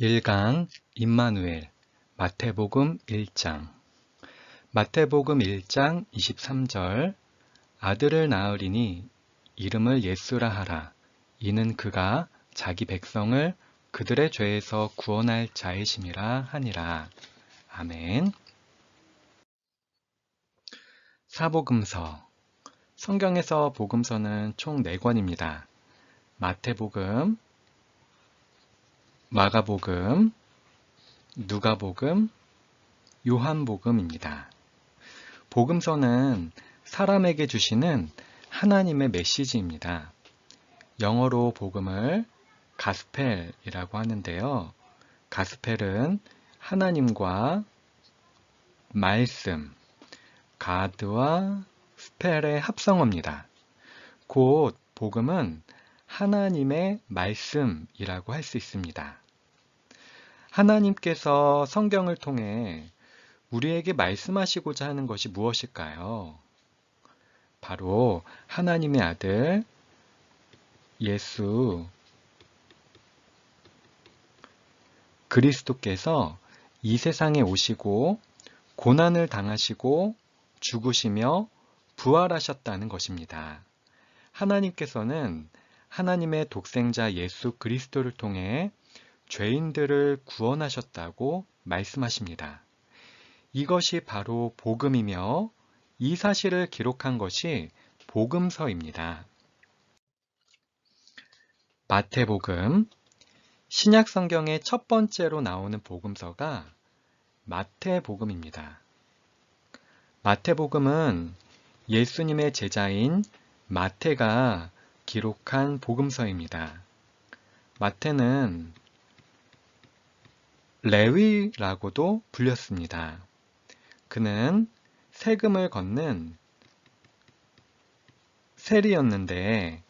1강 임마누엘 마태복음 1장 마태복음 1장 23절 아들을 낳으리니 이름을 예수라 하라. 이는 그가 자기 백성을 그들의 죄에서 구원할 자이심이라 하니라. 아멘. 사복음서 성경에서 복음서는 총 4권입니다. 마태복음, 마가복음, 누가복음, 요한복음입니다. 복음서는 사람에게 주시는 하나님의 메시지입니다. 영어로 복음을 가스펠이라고 하는데요. 가스펠은 하나님과 말씀, 가드와 스펠의 합성어입니다. 곧 복음은 하나님의 말씀이라고 할 수 있습니다. 하나님께서 성경을 통해 우리에게 말씀하시고자 하는 것이 무엇일까요? 바로 하나님의 아들 예수 그리스도께서 이 세상에 오시고 고난을 당하시고 죽으시며 부활하셨다는 것입니다. 하나님께서는 하나님의 독생자 예수 그리스도를 통해 죄인들을 구원하셨다고 말씀하십니다. 이것이 바로 복음이며 이 사실을 기록한 것이 복음서입니다. 마태복음, 신약 성경의 첫 번째로 나오는 복음서가 마태복음입니다. 마태복음은 예수님의 제자인 마태가 기록한 복음서입니다. 마태는 레위라고도 불렸습니다. 그는 세금을 걷는 세리였는데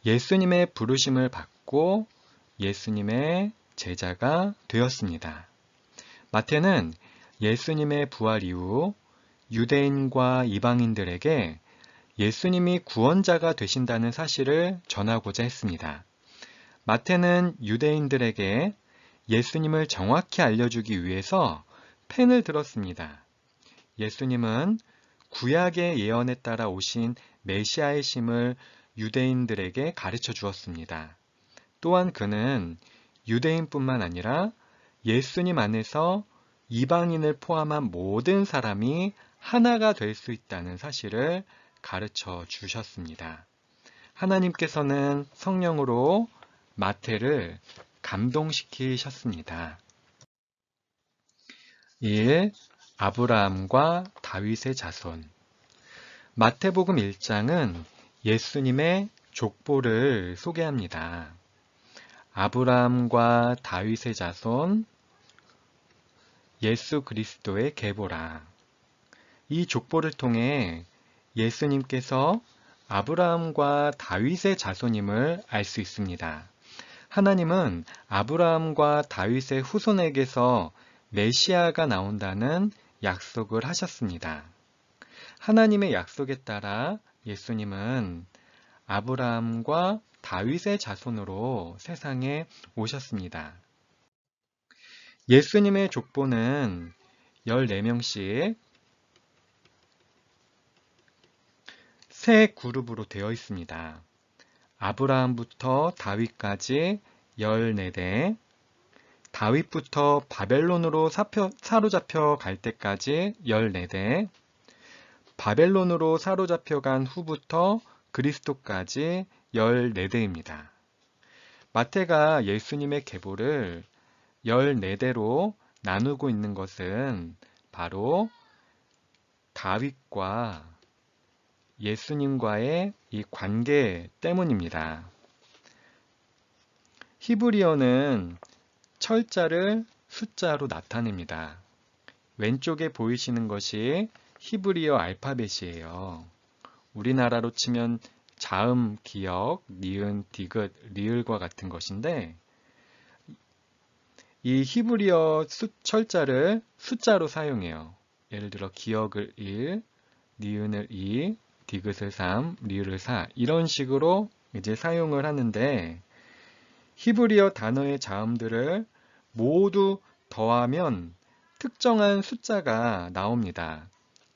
예수님의 부르심을 받고 예수님의 제자가 되었습니다. 마태는 예수님의 부활 이후 유대인과 이방인들에게 예수님이 구원자가 되신다는 사실을 전하고자 했습니다. 마태는 유대인들에게 예수님을 정확히 알려주기 위해서 펜을 들었습니다. 예수님은 구약의 예언에 따라 오신 메시아의 심을 유대인들에게 가르쳐 주었습니다. 또한 그는 유대인뿐만 아니라 예수님 안에서 이방인을 포함한 모든 사람이 하나가 될 수 있다는 사실을 가르쳐 주셨습니다. 하나님께서는 성령으로 마태를 감동시키셨습니다. 1. 아브라함과 다윗의 자손. 마태복음 1장은 예수님의 족보를 소개합니다. 아브라함과 다윗의 자손, 예수 그리스도의 계보라. 이 족보를 통해 예수님께서 아브라함과 다윗의 자손임을 알 수 있습니다. 하나님은 아브라함과 다윗의 후손에게서 메시아가 나온다는 약속을 하셨습니다. 하나님의 약속에 따라 예수님은 아브라함과 다윗의 자손으로 세상에 오셨습니다. 예수님의 족보는 14명씩 세 그룹으로 되어 있습니다. 아브라함부터 다윗까지 14대, 다윗부터 바벨론으로 사로잡혀 갈 때까지 14대, 바벨론으로 사로잡혀 간 후부터 그리스도까지 14대입니다. 마태가 예수님의 계보를 14대로 나누고 있는 것은 바로 다윗과 예수님과의 이 관계 때문입니다. 히브리어는 철자를 숫자로 나타냅니다. 왼쪽에 보이시는 것이 히브리어 알파벳이에요. 우리나라로 치면 자음, 기역, 니은, 디귿, 리을과 같은 것인데 이 히브리어 철자를 숫자로 사용해요. 예를 들어 기역을 1, 니은을 2, 디귿을 3, 리을을 4 이런 식으로 이제 사용을 하는데 히브리어 단어의 자음들을 모두 더하면 특정한 숫자가 나옵니다.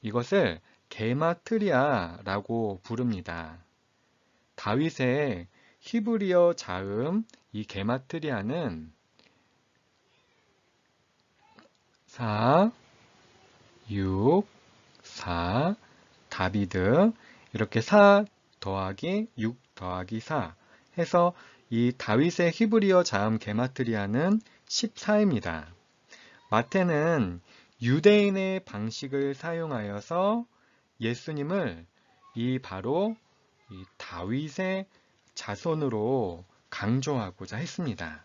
이것을 게마트리아라고 부릅니다. 다윗의 히브리어 자음 이 게마트리아는 4, 6, 4, 다비드 이렇게 4 더하기 6 더하기 4 해서 이 다윗의 히브리어 자음 게마트리아는 14입니다. 마태는 유대인의 방식을 사용하여서 예수님을 바로 이 다윗의 자손으로 강조하고자 했습니다.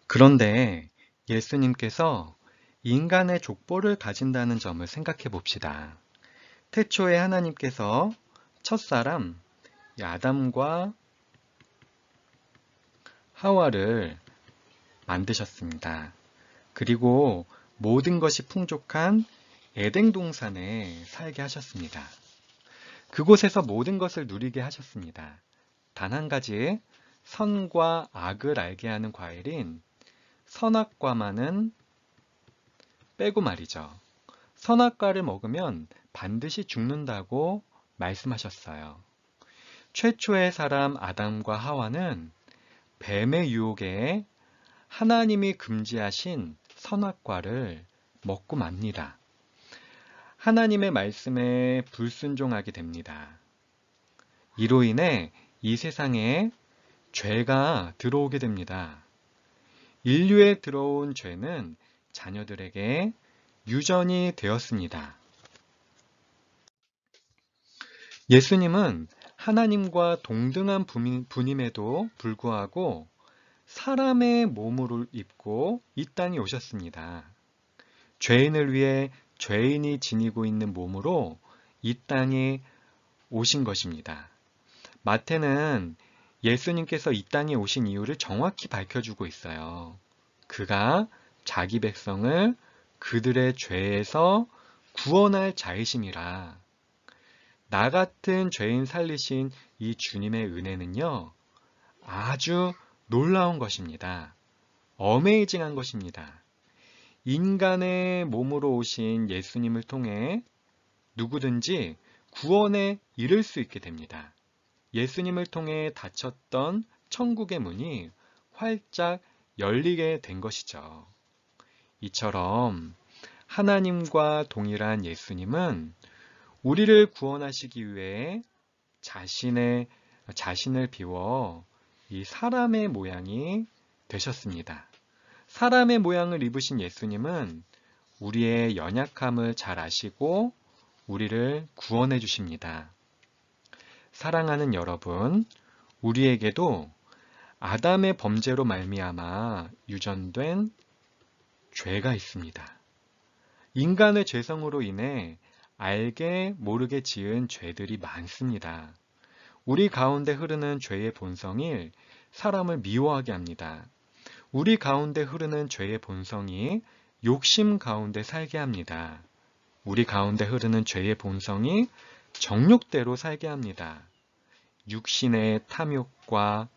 그런데 예수님께서 인간의 족보를 가진다는 점을 생각해 봅시다. 태초에 하나님께서 첫사람 아담과 하와를 만드셨습니다. 그리고 모든 것이 풍족한 에덴 동산에 살게 하셨습니다. 그곳에서 모든 것을 누리게 하셨습니다. 단 한 가지 선과 악을 알게 하는 과일인 선악과만은 빼고 말이죠. 선악과를 먹으면 반드시 죽는다고 말씀하셨어요. 최초의 사람 아담과 하와는 뱀의 유혹에 하나님이 금지하신 선악과를 먹고 맙니다. 하나님의 말씀에 불순종하게 됩니다. 이로 인해 이 세상에 죄가 들어오게 됩니다. 인류에 들어온 죄는 자녀들에게 유전이 되었습니다. 예수님은 하나님과 동등한 분임에도 불구하고 사람의 몸을 입고 이 땅에 오셨습니다. 죄인을 위해 죄인이 지니고 있는 몸으로 이 땅에 오신 것입니다. 마태는 예수님께서 이 땅에 오신 이유를 정확히 밝혀주고 있어요. 그가 자기 백성을 그들의 죄에서 구원할 자이심이라. 나 같은 죄인 살리신 이 주님의 은혜는요, 아주 놀라운 것입니다. 어메이징한 것입니다. 인간의 몸으로 오신 예수님을 통해 누구든지 구원에 이를 수 있게 됩니다. 예수님을 통해 닫혔던 천국의 문이 활짝 열리게 된 것이죠. 이처럼 하나님과 동일한 예수님은 우리를 구원하시기 위해 자신을 비워 이 사람의 모양이 되셨습니다. 사람의 모양을 입으신 예수님은 우리의 연약함을 잘 아시고 우리를 구원해 주십니다. 사랑하는 여러분, 우리에게도 아담의 범죄로 말미암아 유전된 죄가 있습니다. 인간의 죄성으로 인해 알게 모르게 지은 죄들이 많습니다. 우리 가운데 흐르는 죄의 본성이 사람을 미워하게 합니다. 우리 가운데 흐르는 죄의 본성이 욕심 가운데 살게 합니다. 우리 가운데 흐르는 죄의 본성이 정욕대로 살게 합니다. 육신의 탐욕과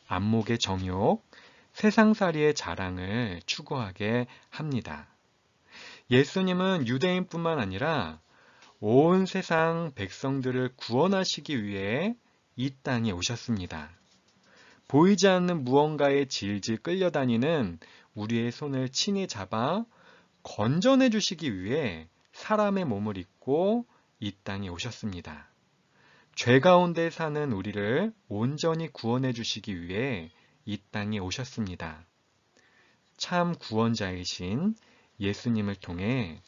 안목의 정욕, 세상살이의 자랑을 추구하게 합니다. 예수님은 유대인뿐만 아니라 온 세상 백성들을 구원하시기 위해 이 땅에 오셨습니다. 보이지 않는 무언가에 질질 끌려다니는 우리의 손을 친히 잡아 건져내 주시기 위해 사람의 몸을 입고 이 땅에 오셨습니다. 죄 가운데 사는 우리를 온전히 구원해 주시기 위해 이 땅에 오셨습니다. 참 구원자이신 예수님을 통해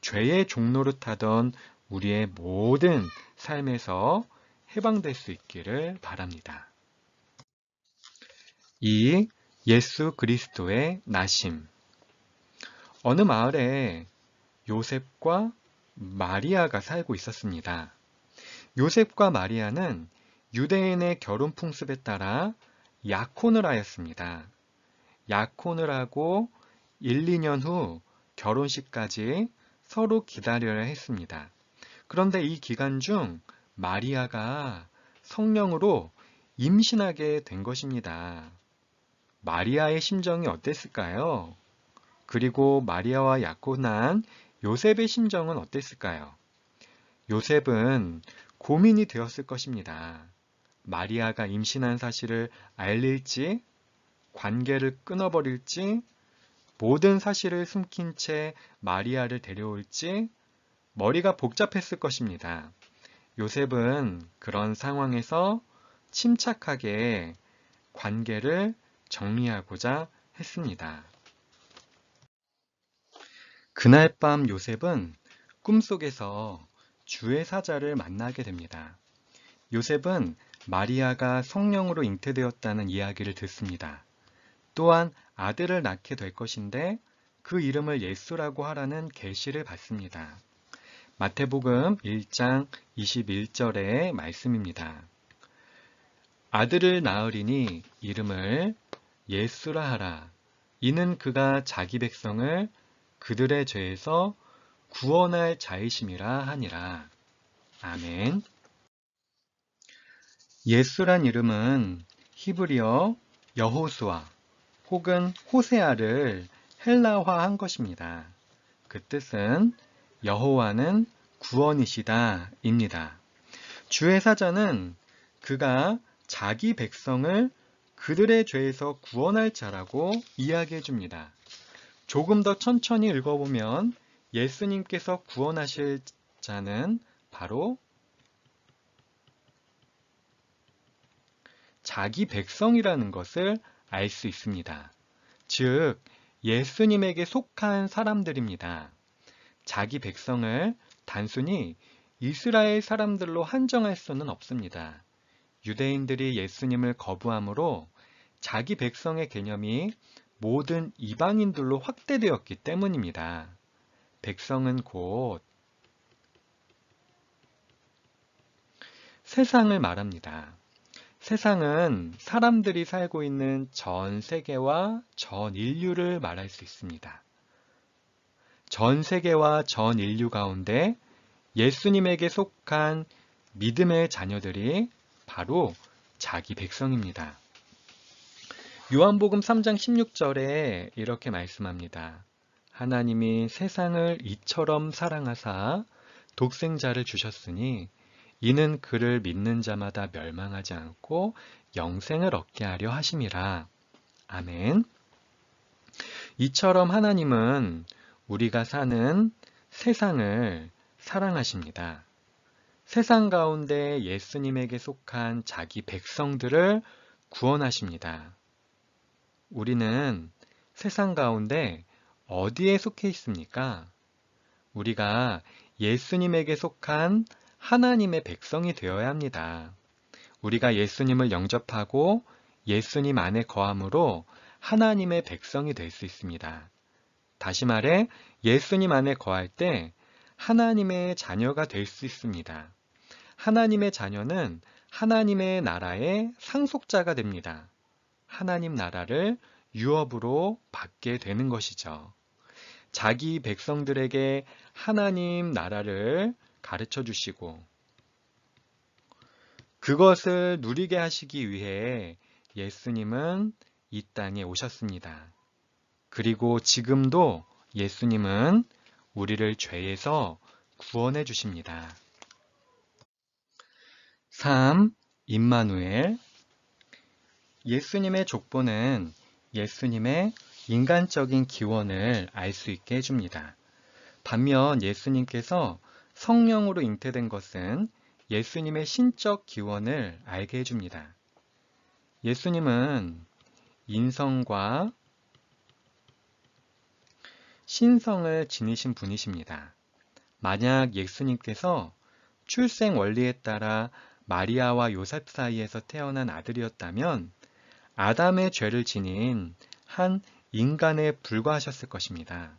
죄의 종노릇하던 우리의 모든 삶에서 해방될 수 있기를 바랍니다. 이 예수 그리스도의 나심. 어느 마을에 요셉과 마리아가 살고 있었습니다. 요셉과 마리아는 유대인의 결혼 풍습에 따라 약혼을 하였습니다. 약혼을 하고 1, 2년 후 결혼식까지 서로 기다려야 했습니다. 그런데 이 기간 중 마리아가 성령으로 임신하게 된 것입니다. 마리아의 심정이 어땠을까요? 그리고 마리아와 약혼한 요셉의 심정은 어땠을까요? 요셉은 고민이 되었을 것입니다. 마리아가 임신한 사실을 알릴지, 관계를 끊어버릴지, 모든 사실을 숨긴 채 마리아를 데려올지, 머리가 복잡했을 것입니다. 요셉은 그런 상황에서 침착하게 관계를 정리하고자 했습니다. 그날 밤 요셉은 꿈속에서 주의 사자를 만나게 됩니다. 요셉은 마리아가 성령으로 잉태되었다는 이야기를 듣습니다. 또한 아들을 낳게 될 것인데 그 이름을 예수라고 하라는 계시를 받습니다. 마태복음 1장 21절의 말씀입니다. 아들을 낳으리니 이름을 예수라 하라. 이는 그가 자기 백성을 그들의 죄에서 구원할 자이심이라 하니라. 아멘. 예수란 이름은 히브리어 여호수아 혹은 호세아를 헬라화한 것입니다. 그 뜻은 여호와는 구원이시다 입니다. 주의 사자는 그가 자기 백성을 그들의 죄에서 구원할 자라고 이야기해 줍니다. 조금 더 천천히 읽어보면 예수님께서 구원하실 자는 바로 자기 백성이라는 것을 알 수 있습니다. 즉, 예수님에게 속한 사람들입니다. 자기 백성을 단순히 이스라엘 사람들로 한정할 수는 없습니다. 유대인들이 예수님을 거부함으로 자기 백성의 개념이 모든 이방인들로 확대되었기 때문입니다. 백성은 곧 세상을 말합니다. 세상은 사람들이 살고 있는 전 세계와 전 인류를 말할 수 있습니다. 전 세계와 전 인류 가운데 예수님에게 속한 믿음의 자녀들이 바로 자기 백성입니다. 요한복음 3장 16절에 이렇게 말씀합니다. 하나님이 세상을 이처럼 사랑하사 독생자를 주셨으니 이는 그를 믿는 자마다 멸망하지 않고 영생을 얻게 하려 하심이라. 아멘. 이처럼 하나님은 우리가 사는 세상을 사랑하십니다. 세상 가운데 예수님에게 속한 자기 백성들을 구원하십니다. 우리는 세상 가운데 어디에 속해 있습니까? 우리가 예수님에게 속한 하나님의 백성이 되어야 합니다. 우리가 예수님을 영접하고 예수님 안에 거함으로 하나님의 백성이 될 수 있습니다. 다시 말해 예수님 안에 거할 때 하나님의 자녀가 될 수 있습니다. 하나님의 자녀는 하나님의 나라의 상속자가 됩니다. 하나님 나라를 유업으로 받게 되는 것이죠. 자기 백성들에게 하나님 나라를 가르쳐 주시고 그것을 누리게 하시기 위해 예수님은 이 땅에 오셨습니다. 그리고 지금도 예수님은 우리를 죄에서 구원해 주십니다. 3. 임마누엘. 예수님의 족보는 예수님의 인간적인 기원을 알 수 있게 해줍니다. 반면 예수님께서 성령으로 잉태된 것은 예수님의 신적 기원을 알게 해줍니다. 예수님은 인성과 신성을 지니신 분이십니다. 만약 예수님께서 출생 원리에 따라 마리아와 요셉 사이에서 태어난 아들이었다면 아담의 죄를 지닌 한 인간에 불과하셨을 것입니다.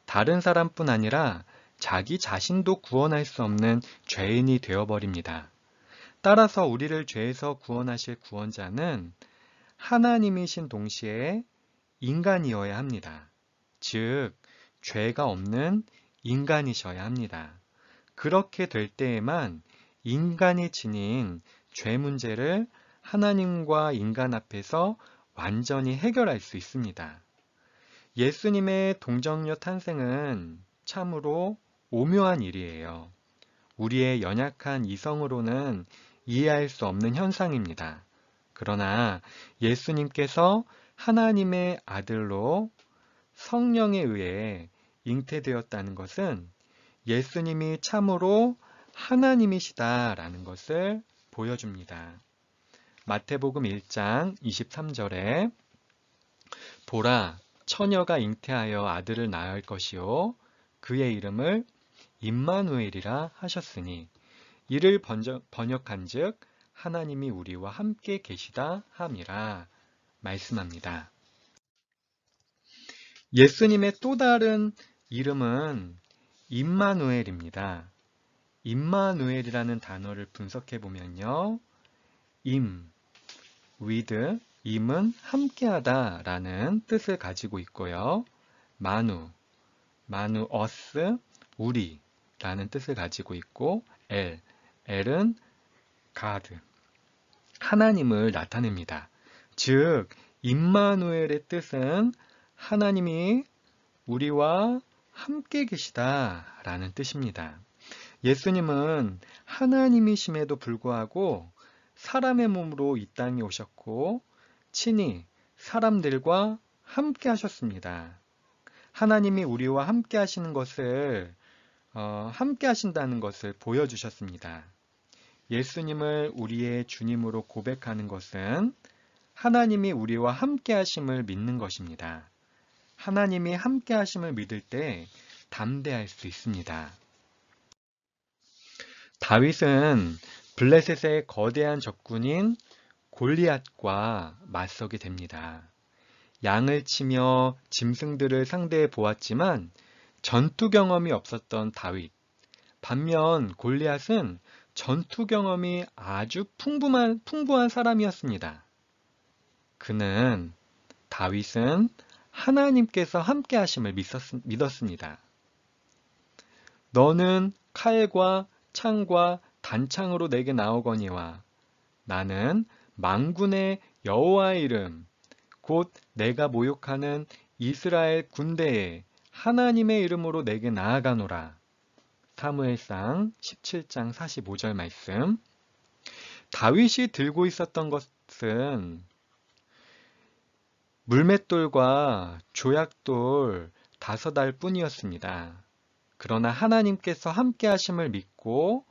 다른 사람뿐 아니라 자기 자신도 구원할 수 없는 죄인이 되어버립니다. 따라서 우리를 죄에서 구원하실 구원자는 하나님이신 동시에 인간이어야 합니다. 즉, 죄가 없는 인간이셔야 합니다. 그렇게 될 때에만 인간이 지닌 죄 문제를 하나님과 인간 앞에서 완전히 해결할 수 있습니다. 예수님의 동정녀 탄생은 참으로 오묘한 일이에요. 우리의 연약한 이성으로는 이해할 수 없는 현상입니다. 그러나 예수님께서 하나님의 아들로 성령에 의해 잉태되었다는 것은 예수님이 참으로 하나님이시다라는 것을 보여줍니다. 마태복음 1장 23절에 보라, 처녀가 잉태하여 아들을 낳을 것이요 그의 이름을 임마누엘이라 하셨으니 이를 번역한즉 하나님이 우리와 함께 계시다 함이라 말씀합니다. 예수님의 또 다른 이름은 임마누엘입니다. 임마누엘이라는 단어를 분석해 보면요. with, 임은 함께하다 라는 뜻을 가지고 있고요. us, 우리 라는 뜻을 가지고 있고 L은 God, 하나님을 나타냅니다. 즉, 임마누엘의 뜻은 하나님이 우리와 함께 계시다 라는 뜻입니다. 예수님은 하나님이심에도 불구하고 사람의 몸으로 이 땅에 오셨고 친히 사람들과 함께 하셨습니다. 하나님이 우리와 함께 하시는 것을 함께 하신다는 것을 보여주셨습니다. 예수님을 우리의 주님으로 고백하는 것은 하나님이 우리와 함께 하심을 믿는 것입니다. 하나님이 함께 하심을 믿을 때 담대할 수 있습니다. 다윗은 블레셋의 거대한 적군인 골리앗과 맞서게 됩니다. 양을 치며 짐승들을 상대해 보았지만 전투 경험이 없었던 다윗. 반면 골리앗은 전투 경험이 아주 풍부한 사람이었습니다. 다윗은 하나님께서 함께 하심을 믿었습니다. 너는 칼과 창과 단창으로 내게 나오거니와 나는 만군의 여호와의 이름 곧 내가 모욕하는 이스라엘 군대의 하나님의 이름으로 내게 나아가노라. 사무엘상 17장 45절 말씀. 다윗이 들고 있었던 것은 물맷돌과 조약돌 5알 뿐이었습니다. 그러나 하나님께서 함께 하심을 믿고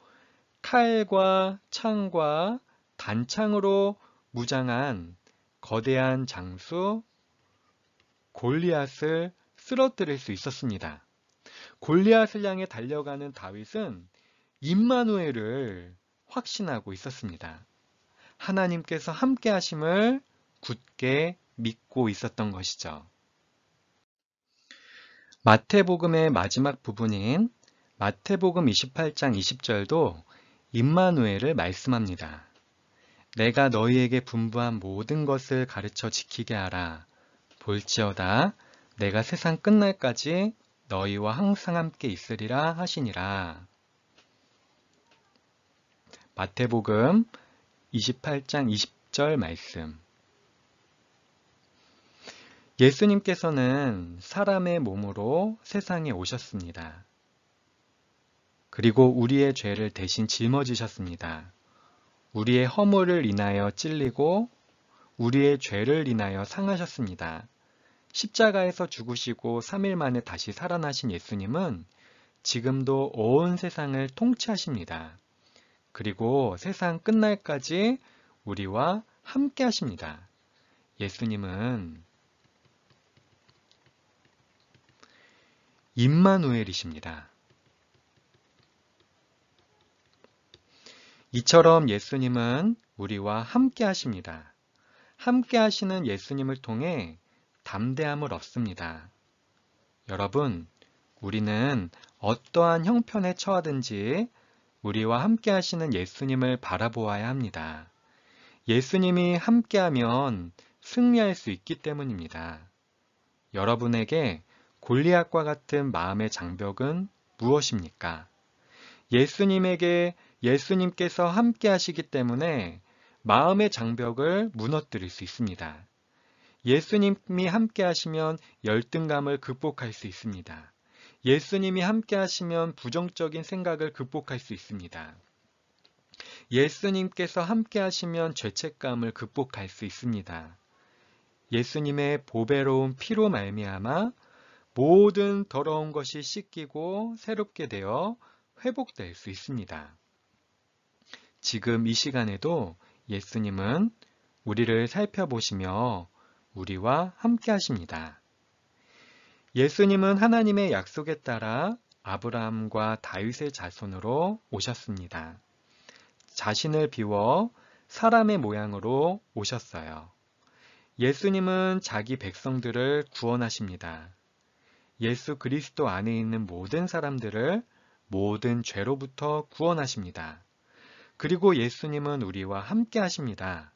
칼과 창과 단창으로 무장한 거대한 장수 골리앗을 쓰러뜨릴 수 있었습니다. 골리앗을 향해 달려가는 다윗은 임마누엘을 확신하고 있었습니다. 하나님께서 함께 하심을 굳게 믿고 있었던 것이죠. 마태복음의 마지막 부분인 마태복음 28장 20절도 임마누엘을 말씀합니다. 내가 너희에게 분부한 모든 것을 가르쳐 지키게 하라. 볼지어다 내가 세상 끝날까지 너희와 항상 함께 있으리라 하시니라. 마태복음 28장 20절 말씀. 예수님께서는 사람의 몸으로 세상에 오셨습니다. 그리고 우리의 죄를 대신 짊어지셨습니다. 우리의 허물을 인하여 찔리고 우리의 죄를 인하여 상하셨습니다. 십자가에서 죽으시고 3일 만에 다시 살아나신 예수님은 지금도 온 세상을 통치하십니다. 그리고 세상 끝날까지 우리와 함께 하십니다. 예수님은 임마누엘이십니다. 이처럼 예수님은 우리와 함께 하십니다. 함께 하시는 예수님을 통해 담대함을 얻습니다. 여러분, 우리는 어떠한 형편에 처하든지 우리와 함께 하시는 예수님을 바라보아야 합니다. 예수님이 함께하면 승리할 수 있기 때문입니다. 여러분에게 골리앗과 같은 마음의 장벽은 무엇입니까? 예수님께서 함께 하시기 때문에 마음의 장벽을 무너뜨릴 수 있습니다. 예수님이 함께 하시면 열등감을 극복할 수 있습니다. 예수님이 함께 하시면 부정적인 생각을 극복할 수 있습니다. 예수님께서 함께 하시면 죄책감을 극복할 수 있습니다. 예수님의 보배로운 피로 말미암아 모든 더러운 것이 씻기고 새롭게 되어 회복될 수 있습니다. 지금 이 시간에도 예수님은 우리를 살펴보시며 우리와 함께 하십니다. 예수님은 하나님의 약속에 따라 아브라함과 다윗의 자손으로 오셨습니다. 자신을 비워 사람의 모양으로 오셨어요. 예수님은 자기 백성들을 구원하십니다. 예수 그리스도 안에 있는 모든 사람들을 모든 죄로부터 구원하십니다. 그리고 예수님은 우리와 함께 하십니다.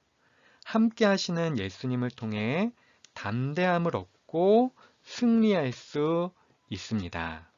함께 하시는 예수님을 통해 담대함을 얻고 승리할 수 있습니다.